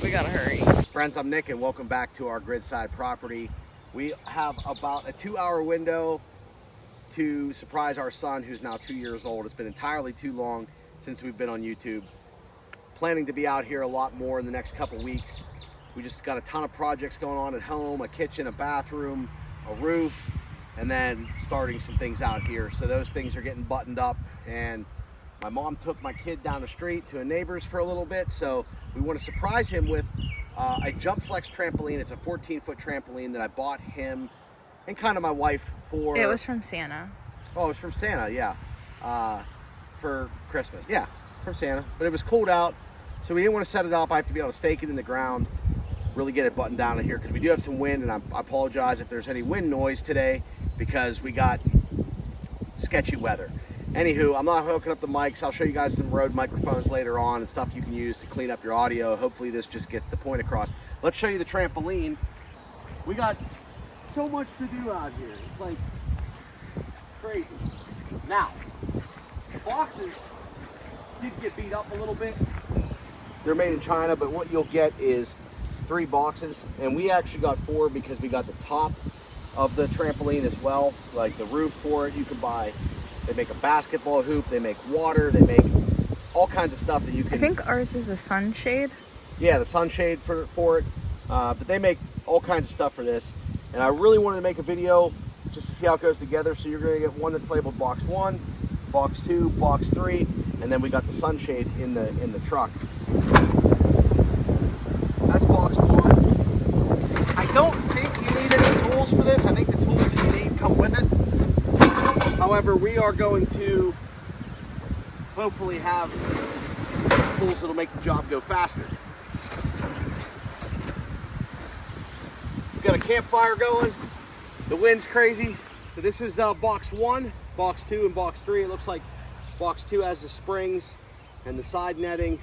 We gotta hurry. Friends, I'm Nick and welcome back to our gridside property. We have about a 2-hour window to surprise our son, who's now 2 years old. It's been entirely too long since we've been on YouTube. Planning to be out here a lot more in the next couple weeks. We just got a ton of projects going on at home, a kitchen, a bathroom, a roof, and then starting some things out here. So those things are getting buttoned up, and my mom took my kid down the street to a neighbor's for a little bit, so we want to surprise him with a JumpFlex trampoline. It's a 14-foot trampoline that I bought him and kind of my wife for... It was from Santa. Oh, it was from Santa, yeah. For Christmas, yeah, from Santa. But it was cold out, so we didn't want to set it up. I have to be able to stake it in the ground, really get it buttoned down in here, because we do have some wind, and I apologize if there's any wind noise today, because we got sketchy weather. Anywho, I'm not hooking up the mics. I'll show you guys some Rode microphones later on and stuff you can use to clean up your audio. Hopefully this just gets the point across. Let's show you the trampoline. We got so much to do out here. It's like crazy. Now, the boxes did get beat up a little bit. They're made in China, but what you'll get is 3 boxes, and we actually got 4 because we got the top of the trampoline as well, like the roof for it. You can buy, they make a basketball hoop, they make water, they make all kinds of stuff that you can... I think ours is a sunshade. Yeah, the sunshade for it, but they make all kinds of stuff for this. And I really wanted to make a video just to see how it goes together. So you're going to get one that's labeled box 1, box 2, box 3, and then we got the sunshade in the truck. That's box 1. I don't think you need any tools for this. I think the tools that you need come with it. However, we are going to hopefully have tools that'll make the job go faster. We've got a campfire going. The wind's crazy. So this is box 1, box 2, and box 3. It looks like box 2 has the springs and the side netting.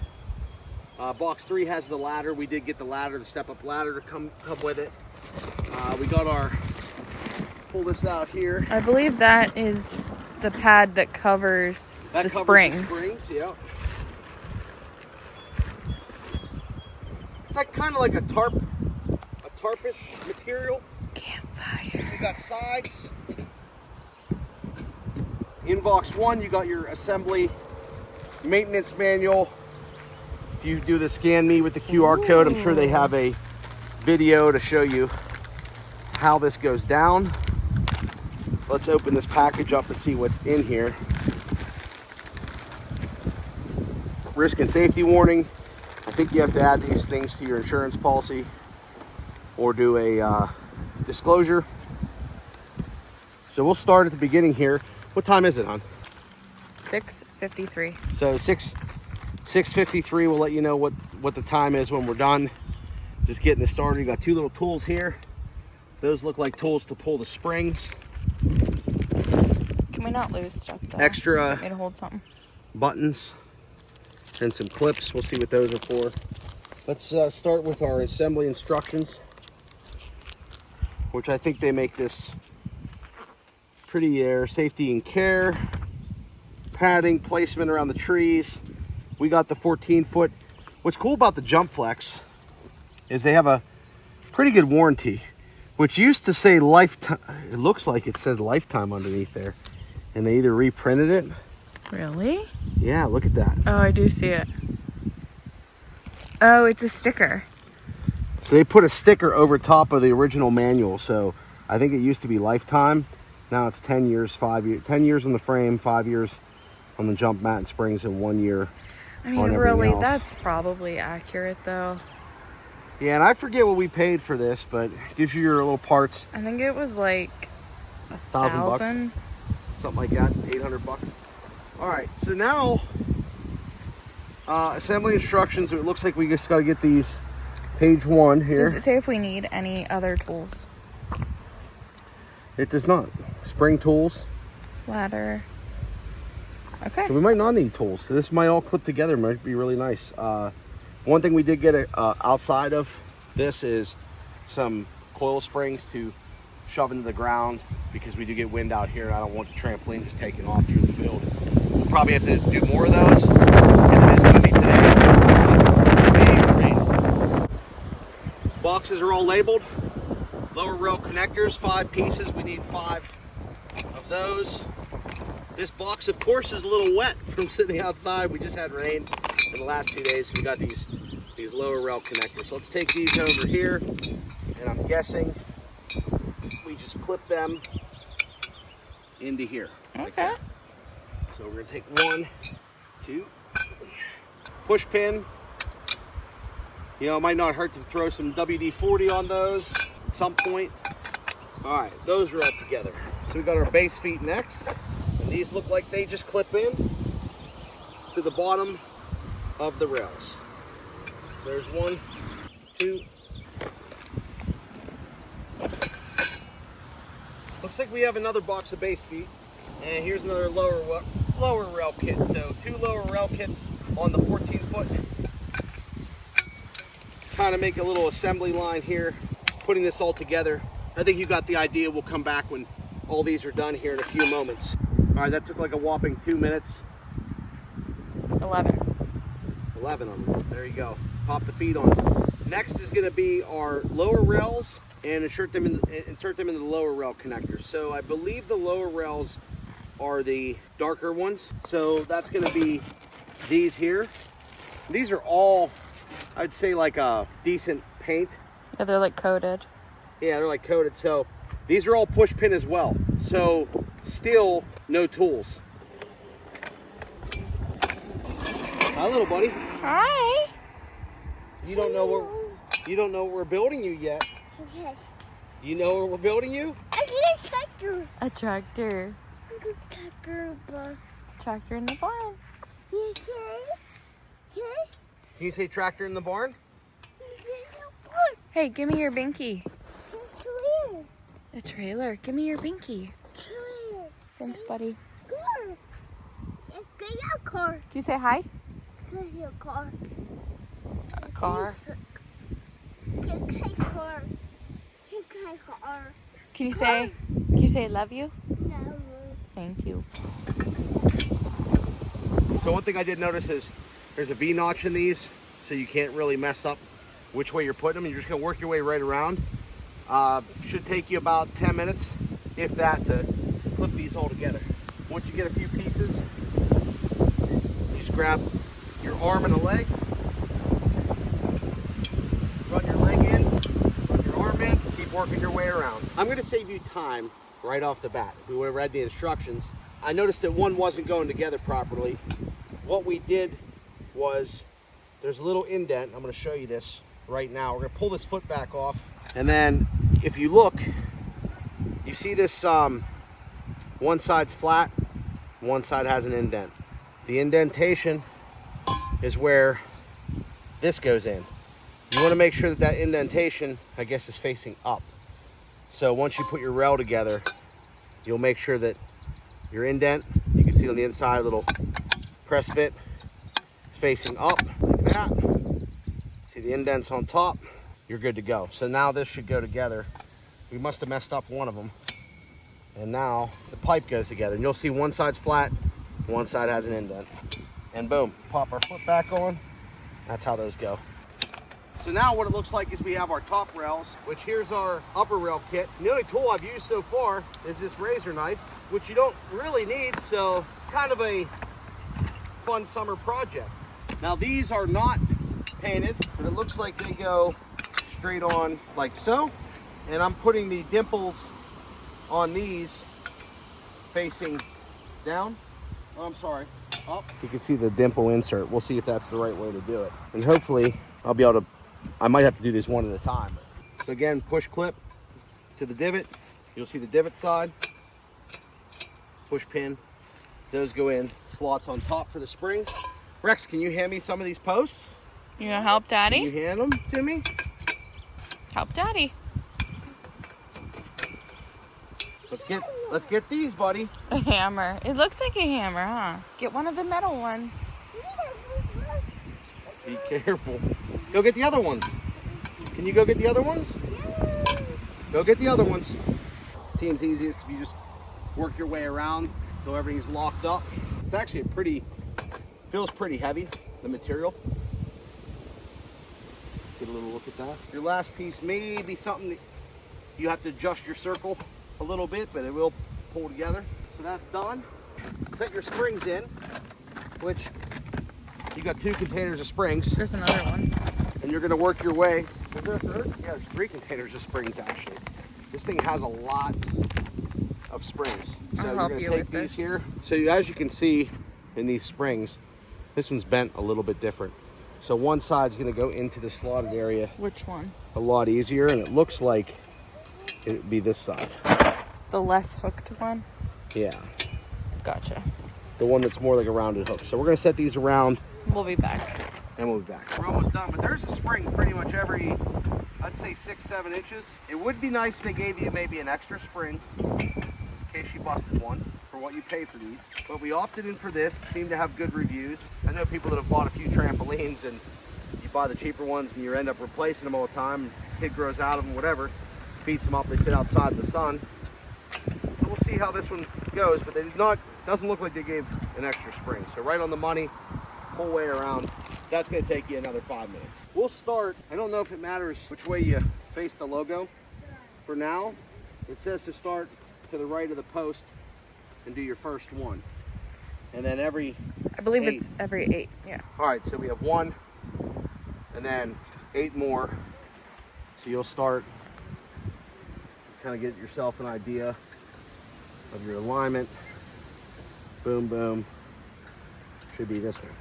Box 3 has the ladder. We did get the ladder, the step-up ladder to come with it. We got our, pull this out here. I believe that is the pad that covers the springs. The springs, yeah. It's like kind of like a tarpish material. Campfire. You got sides. In box 1, you got your assembly maintenance manual. If you do the scan me with the QR code, I'm sure they have a video to show you how this goes down. Let's open this package up and see what's in here. Risk and safety warning. I think you have to add these things to your insurance policy or do a disclosure. So we'll start at the beginning here. What time is it, hon? 6:53. So 6:53. We'll let you know what the time is when we're done. Just getting this started. You got 2 little tools here. Those look like tools to pull the springs. Can we not lose stuff though? Extra Want me to hold something? buttons and some clips. We'll see what those are for. Let's start with our assembly instructions, which I think they make this pretty air. Safety and care, padding, placement around the trees. We got the 14-foot. What's cool about the JumpFlex is they have a pretty good warranty, which used to say lifetime. It looks like it says lifetime underneath there, and they either reprinted it. Really? Yeah, look at that. Oh, I do see it. Oh, it's a sticker. So they put a sticker over top of the original manual. So I think it used to be lifetime. Now it's 10 years, 5 years, 10 years on the frame, 5 years on the jump mat and springs, and 1 year. I mean, really, that's probably accurate though. Yeah, and I forget what we paid for this, but it gives you your little parts. I think it was like $1,000, something like that, 800 bucks. All right, so now assembly instructions. It looks like we just got to get these. Page 1 here. Does it say if we need any other tools? It does not. Spring tools. Ladder. Okay. So we might not need tools. So this might all clip together. Might be really nice. One thing we did get outside of this is some coil springs to shove into the ground, because we do get wind out here and I don't want the trampoline just taking off through the field. We'll probably have to do more of those, and it is going to be today. boxes are all labeled. Lower rail connectors, 5 pieces. We need 5 of those. This box, of course, is a little wet from sitting outside. We just had rain in the last 2 days, so we got these lower rail connectors. So let's take these over here, and I'm guessing we just clip them into here. Okay. Like that. So we're gonna take 1, 2, push pin. You know, it might not hurt to throw some WD-40 on those at some point. All right, those are all together. So we got our base feet next, and these look like they just clip in to the bottom of the rails. There's 1, 2. Looks like we have another box of base feet, and here's another lower rail kit. So 2 lower rail kits on the 14-foot. Kind of make a little assembly line here, putting this all together. I think you got the idea. We'll come back when all these are done here in a few moments. All right, that took like a whopping 2 minutes. 11. 11 of them. There you go. Pop the feet on. Next is going to be our lower rails, and insert them into the lower rail connectors. So I believe the lower rails are the darker ones. So that's going to be these here. These are all, I'd say, like a decent paint. Yeah, they're like coated. Yeah, they're like coated. So these are all push pin as well. So still no tools. Hi, little buddy. Hi. You don't know what we're building you yet. Yes. Do you know where we're building you? I get a tractor. A tractor. I get a tractor bus. Tractor in the barn. Yes. Yes. Can you say tractor in the barn? Hey, give me your binky. Trailer. A trailer. Give me your binky. Trailer. Thanks, buddy. Car. It's a car. Can you say hi? It's a car. A car. It's a car. It's a car. Can you say love you? No. Thank you. So one thing I did notice is there's a V-notch in these, so you can't really mess up which way you're putting them. You're just gonna work your way right around. Should take you about 10 minutes, if that, to clip these all together. Once you get a few pieces, you just grab your arm and a leg, run your leg in, run your arm in, keep working your way around. I'm gonna save you time right off the bat. If we would have read the instructions, I noticed that one wasn't going together properly. What we did was, there's a little indent. I'm going to show you this right now. We're going to pull this foot back off, and then if you look, you see this one side's flat, one side has an indent. The indentation is where this goes in. You want to make sure that that indentation, I guess, is facing up. So once you put your rail together, you'll make sure that your indent, you can see on the inside, a little press fit, is facing up like that. See the indents on top, you're good to go. So now this should go together. We must have messed up one of them. And now the pipe goes together. And you'll see one side's flat, one side has an indent. And boom, pop our foot back on. That's how those go. So now what it looks like is we have our top rails, which here's our upper rail kit. And the only tool I've used so far is this razor knife, which you don't really need, so it's kind of a fun summer project. Now these are not painted, but it looks like they go straight on like so. And I'm putting the dimples on these facing down. Oh, I'm sorry, up. You can see the dimple insert. We'll see if that's the right way to do it. And hopefully I'll be able to, I might have to do this one at a time. So again, push clip to the divot. You'll see the divot side. Push pin, those go in, slots on top for the springs. Rex, can you hand me some of these posts? You gonna help Daddy? Can you hand them to me? Help Daddy. Let's get these, buddy. A hammer. It looks like a hammer, huh? Get one of the metal ones. Be careful. Go get the other ones. Can you go get the other ones? Go get the other ones. Seems easiest if you just work your way around so everything's locked up. It's actually feels pretty heavy, the material. get a little look at that. Your last piece may be something that you have to adjust your circle a little bit, but it will pull together. So that's done. Set your springs in, which you got 2 containers of springs. There's another one. And you're gonna work your way. Is there a third? Yeah, there's 3 containers of springs actually. This thing has a lot of springs. So I'll help you're you gonna with take these this. here. So as you can see in these springs, this one's bent a little bit different. So one side's gonna go into the slotted area Which one? a lot easier, and it looks like it would be this side. The less hooked one? Yeah, Gotcha. the one that's more like a rounded hook. So we're gonna set these around We'll be back. and we'll be back. We're almost done, but there's a spring pretty much every, I'd say 6-7 inches. It would be nice if they gave you maybe an extra spring in case you busted one for what you pay for these. But we opted in for this. It seemed to have good reviews. I know people that have bought a few trampolines and you buy the cheaper ones and you end up replacing them all the time. Kid grows out of them, whatever, beats them up, they sit outside in the sun. So we'll see how this one goes, but they did not, doesn't look like they gave an extra spring. So right on the money, whole way around. That's gonna take you another 5 minutes. We'll start, I don't know if it matters which way you face the logo. For now, it says to start to the right of the post and do your first one. And then every I believe 8. it's every 8. Yeah. All right, so we have 1 and then 8 more. So you'll start, kind of get yourself an idea of your alignment. Boom, boom. Should be this one.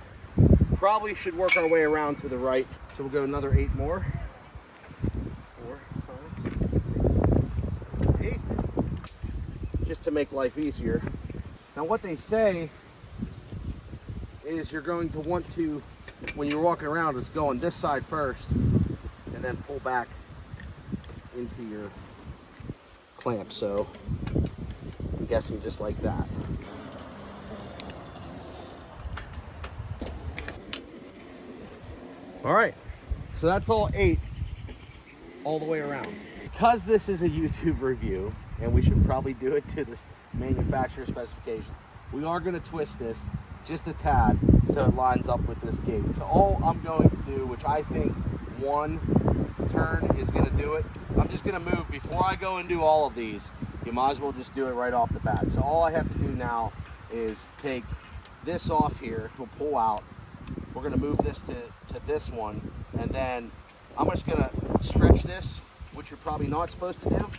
Probably should work our way around to the right. So we'll go another 8 more. 4, 5, 6, 8. Just to make life easier. Now what they say is you're going to want to, when you're walking around, is go on this side first and then pull back into your clamp. So I'm guessing just like that. All right, so that's all 8 all the way around. Because this is a YouTube review and we should probably do it to the manufacturer specifications, we are going to twist this just a tad so it lines up with this gate. So all I'm going to do, which I think 1 turn is going to do it, I'm just going to move before I go and do all of these. You might as well just do it right off the bat. So all I have to do now is take this off here, we'll pull out. We're going to move this to this one, and then I'm just going to stretch this, which you're probably not supposed to do.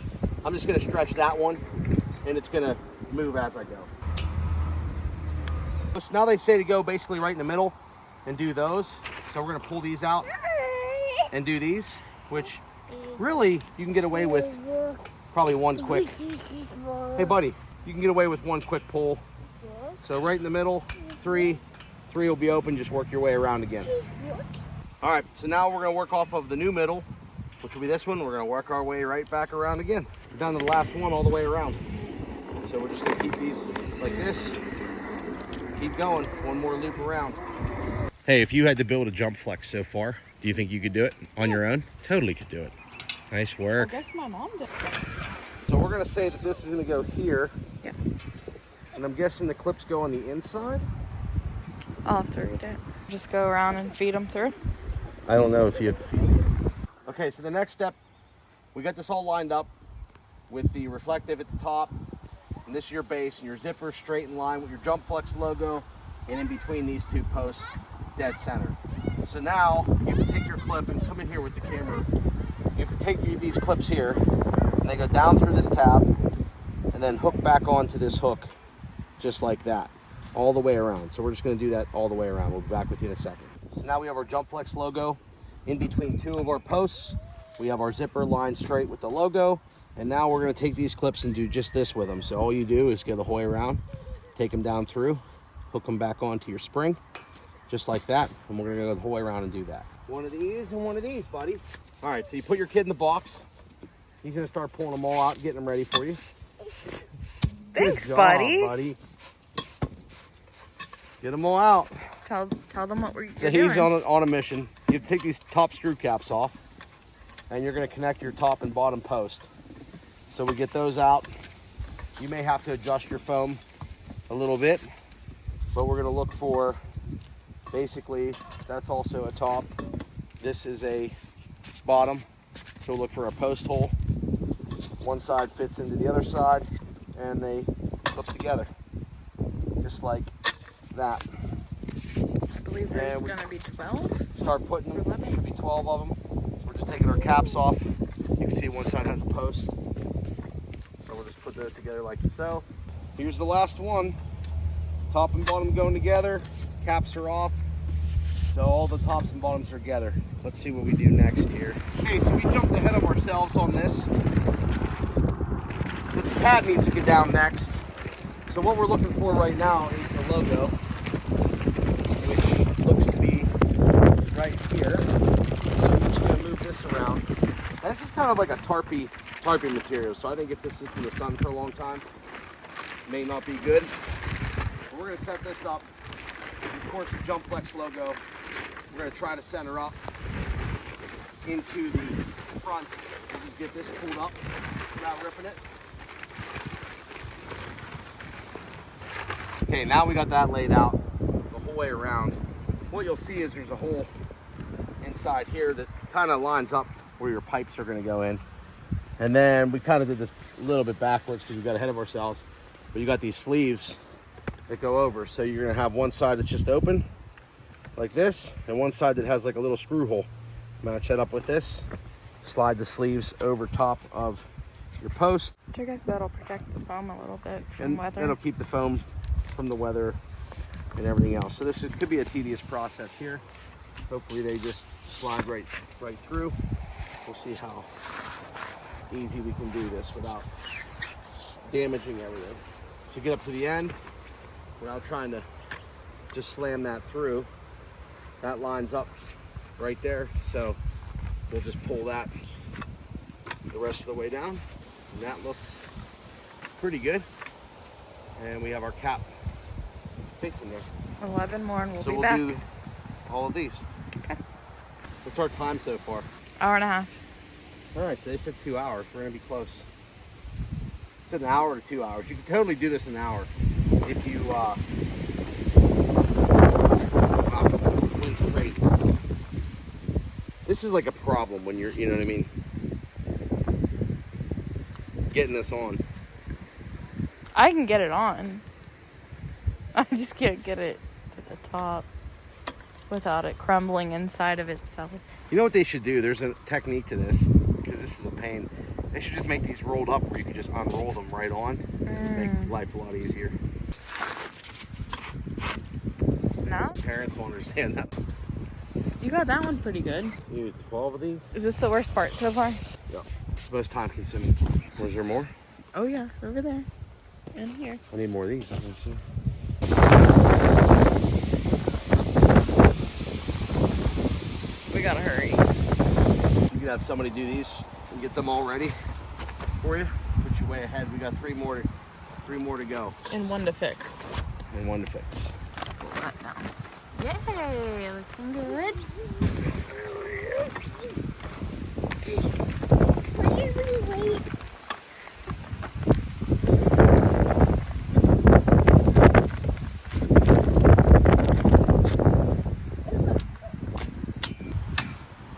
I'm just going to stretch that one, and it's going to move as I go. So now they say to go basically right in the middle and do those. So we're going to pull these out and do these, which really you can get away with probably 1 quick. Hey buddy, you can get away with 1 quick pull. So right in the middle, 3 will be open, just work your way around again. All right, so now we're gonna work off of the new middle, which will be this one. We're gonna work our way right back around again. We're down to the last one all the way around. So we're just gonna keep these like this. Keep going, 1 more loop around. Hey, if you had to build a JumpFlex so far, do you think you could do it on your own? Totally could do it. Nice work. I guess my mom did. So we're gonna say that this is gonna go here. Yeah. And I'm guessing the clips go on the inside? I'll have to read it. Just go around and feed them through. I don't know if you have to feed them. Okay, so the next step, we got this all lined up with the reflective at the top, and this is your base, and your zipper straight in line with your JumpFlex logo, and in between these 2 posts, dead center. So now, you have to take your clip and come in here with the camera. You have to take these clips here, and they go down through this tab, and then hook back onto this hook, just like that, all the way around. So we're just gonna do that all the way around. We'll be back with you in a second. So now we have our JumpFlex logo in between 2 of our posts. We have our zipper lined straight with the logo. And now we're gonna take these clips and do just this with them. So all you do is go the whole way around, take them down through, hook them back onto your spring, just like that. And we're gonna go the whole way around and do that. 1 of these and 1 of these, buddy. All right, so you put your kid in the box. He's gonna start pulling them all out, getting them ready for you. Thanks, Good job, buddy. Get them all out. Tell them what we're So doing. he's on a mission. You take these top screw caps off, and you're going to connect your top and bottom post. So we get those out. You may have to adjust your foam a little bit, but we're going to look for, basically, that's also a top. This is a bottom. So we'll look for a post hole. One side fits into the other side, and they hook together, just like that. I believe there's going to be 12. Start putting Or them. 11. There should be 12 of them. So we're just taking our caps off. You can see one side has a post. So we'll just put those together like so. Here's the last one. Top and bottom going together. Caps are off. So all the tops and bottoms are together. Let's see what we do next here. Okay, so we jumped ahead of ourselves on this. The pad needs to get down next. So what we're looking for right now is the logo, which looks to be right here. So we're just gonna move this around. Now, this is kind of like a tarpy material. So I think if this sits in the sun for a long time, it may not be good. But we're gonna set this up. Of course, the JumpFlex logo. We're going to try to center up into the front and just get this pulled up without ripping it. Okay, now we got that laid out the whole way around. What you'll see is there's a hole inside here that kind of lines up where your pipes are going to go in. And then we kind of did this a little bit backwards because we got ahead of ourselves. But you got these sleeves that go over. So you're going to have one side that's just open, like this, and one side that has like a little screw hole. Match that up with this. Slide the sleeves over top of your post. Which I guess that'll protect the foam a little bit from weather. It'll keep the foam from the weather and everything else. So this could be a tedious process here. Hopefully they just slide right through. We'll see how easy we can do this without damaging everything. So get up to the end without trying to just slam that through. That lines up right there, so we'll just pull that the rest of the way down, and that looks pretty good. And we have our cap fixing there. 11 more and we'll So be we'll back. do all of these. Okay. What's our time so far? Hour and a half. All right, so they said 2 hours. We're gonna be close. It's an hour to 2 hours. You can totally do this in an hour if you it's crazy. This is like a problem when you're, you know what I mean, getting this on. I can get it on. I just can't get it to the top without it crumbling inside of itself. You know what they should do? There's a technique to this, because this is a pain. They should just make these rolled up where you can just unroll them right on. Make life a lot easier. No? Parents will understand that. You got that one pretty good. Dude, 12 of these? Is this the worst part so far? Yeah. It's the most time consuming. Was there more? Oh yeah, over there. And here. I need more of these. I think so. We gotta hurry. You can have somebody do these and get them all ready for you. Put you way ahead. We got three more to go. And one to fix. And one to fix. Just pull that down. Yay, looking good. Wait.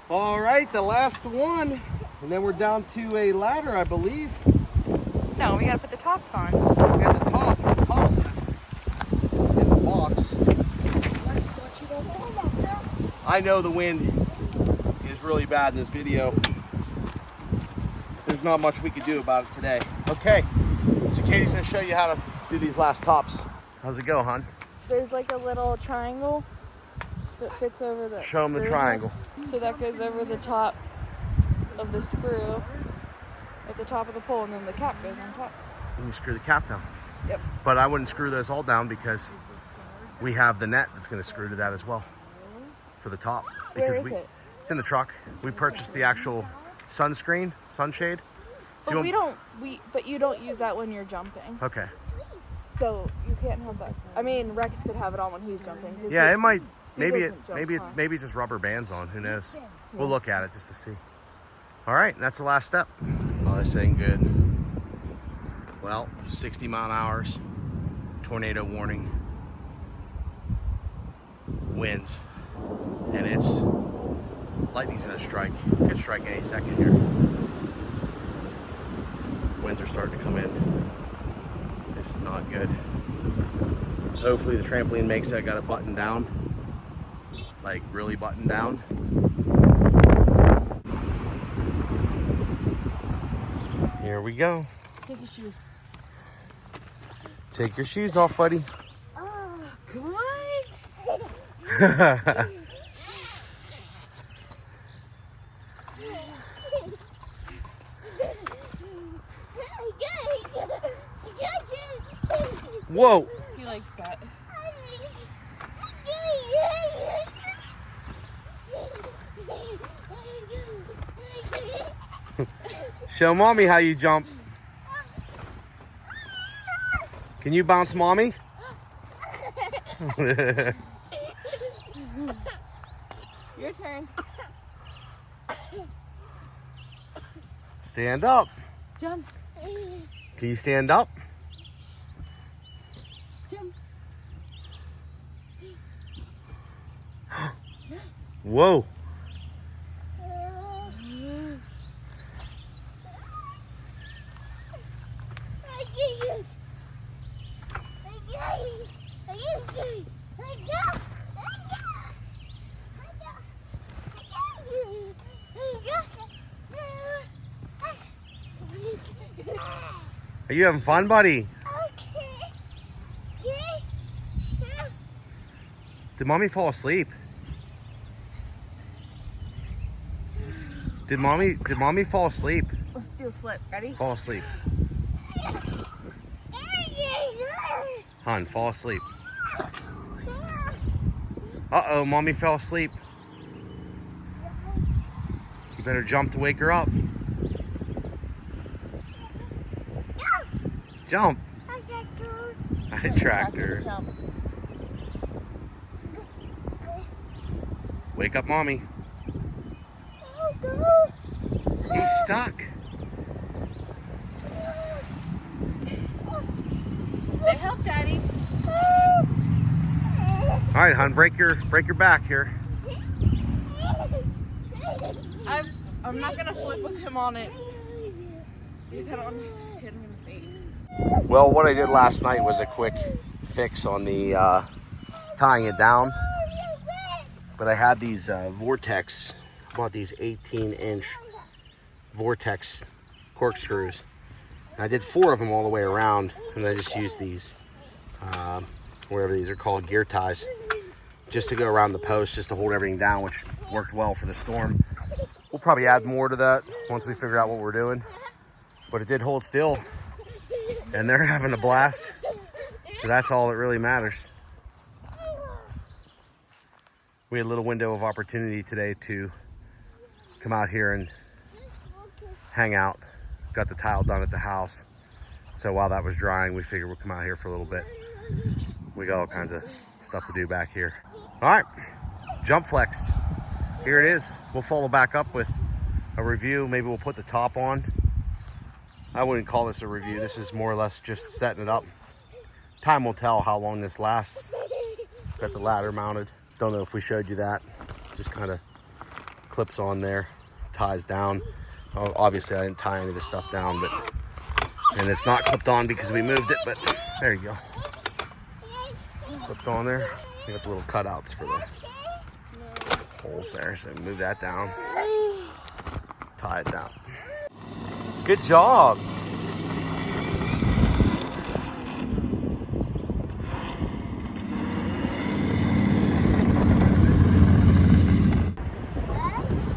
All right, the last one. And then we're down to a ladder, I believe. No, we gotta put the tops on. And the top's in the box. I know the wind is really bad in this video. There's not much we could do about it today. Okay, so Katie's gonna show you how to do these last tops. How's it go, hon? There's like a little triangle that fits over the Show them the screw. triangle. So that goes over the top of the screw at the top of the pole, and then the cap goes on top. And you screw the cap down. Yep. But I wouldn't screw those all down because we have the net that's gonna screw to that as well for the top. Where Because is it? It's in the truck. We purchased the actual sunscreen, sunshade. So But but you don't use that when you're jumping. Okay. So you can't have that. I mean, Rex could have it on when he's jumping. 'Cause Yeah, he- it might. he Maybe doesn't jump high. maybe just rubber bands on. Who knows? We'll look at it just to see. All right, and that's the last step. Oh, this ain't good. Well, 60 mile an hour, tornado warning, winds, and it's Lightning's gonna strike. Could strike any second here. Winds are starting to come in. This is not good. Hopefully the trampoline makes it. I got it buttoned down. Like really buttoned down. Here we go. Take your shoes. Take your shoes off, buddy. Oh. Come on. Whoa. He likes that. Show mommy how you jump. Can you bounce mommy? Your turn. Stand up. Jump. Can you stand up? Jump. Whoa. Are you having fun, buddy? Did mommy fall asleep? Did mommy fall asleep? Let's do a flip. Ready? Fall asleep. Hun, fall asleep. Uh-oh, mommy fell asleep. You better jump to wake her up. Jump. I tractor. Jump. Wake up, mommy. He's stuck. Say help, Daddy. All right, hon, break your back here. I'm not gonna flip with him on it. You just hit him in the face. Well, what I did last night was a quick fix on the tying it down. But I had these Vortex, bought these 18-inch Vortex corkscrews. And I did 4 of them all the way around, and I just used these, whatever these are called, gear ties, just to go around the post, just to hold everything down, which worked well for the storm. We'll probably add more to that once we figure out what we're doing. But it did hold still, and they're having a blast, so that's all that really matters. We had a little window of opportunity today to come out here and hang out. Got the tile done at the house. So while that was drying, we figured we'd come out here for a little bit. We got all kinds of stuff to do back here. All right, JumpFlex. Here it is. We'll follow back up with a review. Maybe we'll put the top on. I wouldn't call this a review. This is more or less just setting it up. Time will tell how long this lasts. Got the ladder mounted. Don't know if we showed you that. Just kind of clips on there, ties down. Oh, obviously I didn't tie any of this stuff down, and it's not clipped on because we moved it, but there you go. Clipped on there. We got the little cutouts for the holes there, so move that down. Tie it down. Good job.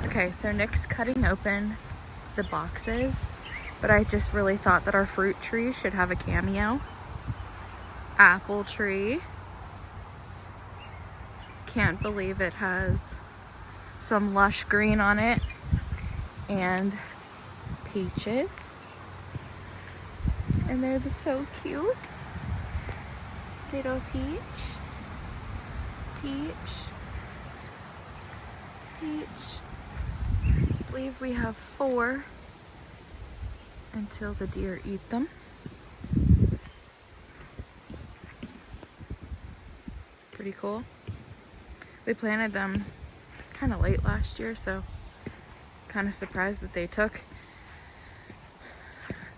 Okay, so Nick's cutting open the boxes, but I just really thought that our fruit tree should have a cameo. Apple tree. Can't believe it has some lush green on it. And peaches. And they're so cute. Little peach. Peach. Peach. I believe we have 4 until the deer eat them. Pretty cool. We planted them kind of late last year, so kind of surprised that they took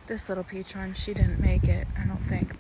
this little peach one. She didn't make it, I don't think.